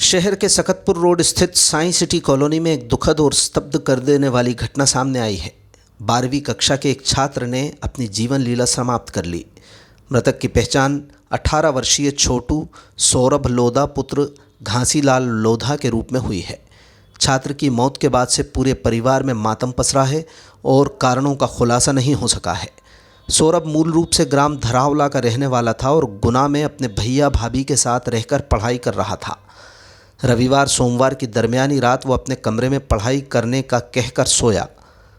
शहर के सकतपुर रोड स्थित साइंस सिटी कॉलोनी में एक दुखद और स्तब्ध कर देने वाली घटना सामने आई है। 12वीं कक्षा के एक छात्र ने अपनी जीवन लीला समाप्त कर ली। मृतक की पहचान 18 वर्षीय छोटू सौरभ लोधा पुत्र घासीलाल लोधा के रूप में हुई है। छात्र की मौत के बाद से पूरे परिवार में मातम पसरा है और कारणों का खुलासा नहीं हो सका है। सौरभ मूल रूप से ग्राम धरावला का रहने वाला था और गुना में अपने भैया भाभी के साथ रहकर पढ़ाई कर रहा था। रविवार सोमवार की दरमियानी रात वो अपने कमरे में पढ़ाई करने का कहकर सोया।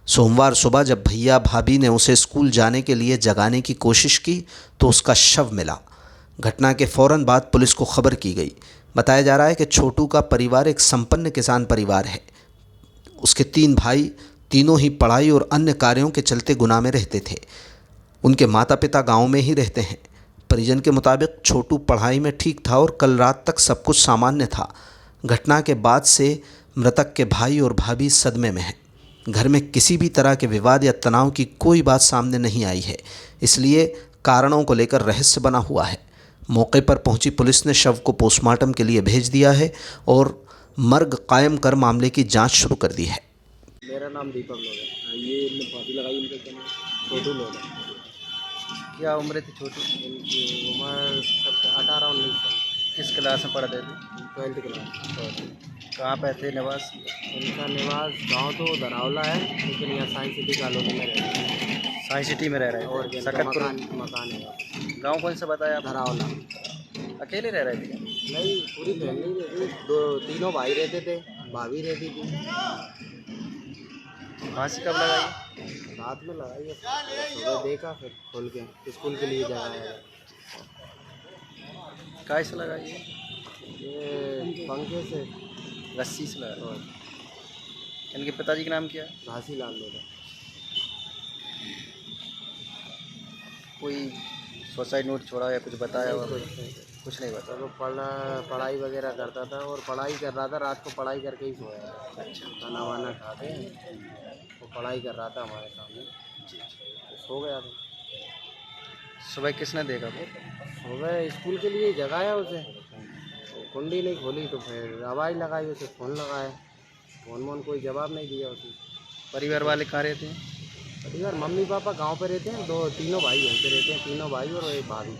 सोमवार सुबह जब भैया भाभी ने उसे स्कूल जाने के लिए जगाने की कोशिश की तो उसका शव मिला। घटना के फ़ौरन बाद पुलिस को खबर की गई। बताया जा रहा है कि छोटू का परिवार एक संपन्न किसान परिवार है। उसके 3 भाई, तीनों ही पढ़ाई और अन्य कार्यों के चलते गुना में रहते थे। उनके माता पिता गांव में ही रहते हैं। परिजन के मुताबिक छोटू पढ़ाई में ठीक था और कल रात तक सब कुछ सामान्य था। घटना के बाद से मृतक के भाई और भाभी सदमे में हैं। घर में किसी भी तरह के विवाद या तनाव की कोई बात सामने नहीं आई है, इसलिए कारणों को लेकर रहस्य बना हुआ है। मौके पर पहुंची पुलिस ने शव को पोस्टमार्टम के लिए भेज दिया है और मर्ग कायम कर मामले की जांच शुरू कर दी है। मेरा नाम दीपक लोग है। ये इनने फांसी लगाई, इनका क्या नाम छोटू लोग है। क्या उम्र थी छोटू? इनकी उम्र 18-19 साल, किस क्लास में पढ़ते थे? 12th class. कहाँ पे थे निवास? इनका निवास गांव तो धरावला है, लेकिन यहाँ साइंस सिटी कॉलोनी में रहते हैं। साइंस सिटी में रह रहे और थे? इनका सकतपुर मकान है। गांव कौन सा बताया आप? धरावला। अकेले रह रहे थे? नहीं, पूरी फैमिली रहती थी। तीनों भाई रहते थे, भाभी रहती थी। फांसी कब लगाई? रात में लगाई है, सुबह देखा, फिर खोल के स्कूल के लिए जा रहा है। कैसे लगाई है? ये पंखे से, रस्सी से लगाई। और इनके पिताजी का नाम क्या है? घासीलाल लोधा। कोई सुसाइड नोट छोड़ा या कुछ बताया? और कुछ कुछ नहीं बताया। तो पढ़ाई वगैरह करता था और पढ़ाई कर रहा था। रात को पढ़ाई करके ही सोया। अच्छा, खाना वाना खा के वो पढ़ाई कर रहा था हमारे सामने, तो सो गया था। सुबह किसने देखा वो? सुबह स्कूल के लिए जगाया उसे, तो कुंडी नहीं खोली तो फिर आवाज़ लगाई, उसे फ़ोन लगाया। फ़ोन कोई जवाब नहीं दिया उसे। परिवार वाले कहाँ रहते हैं? परिवार मम्मी पापा गांव पे रहते हैं, तीनों भाई यहीं पे रहते हैं। तीनों भाई और एक भाभी।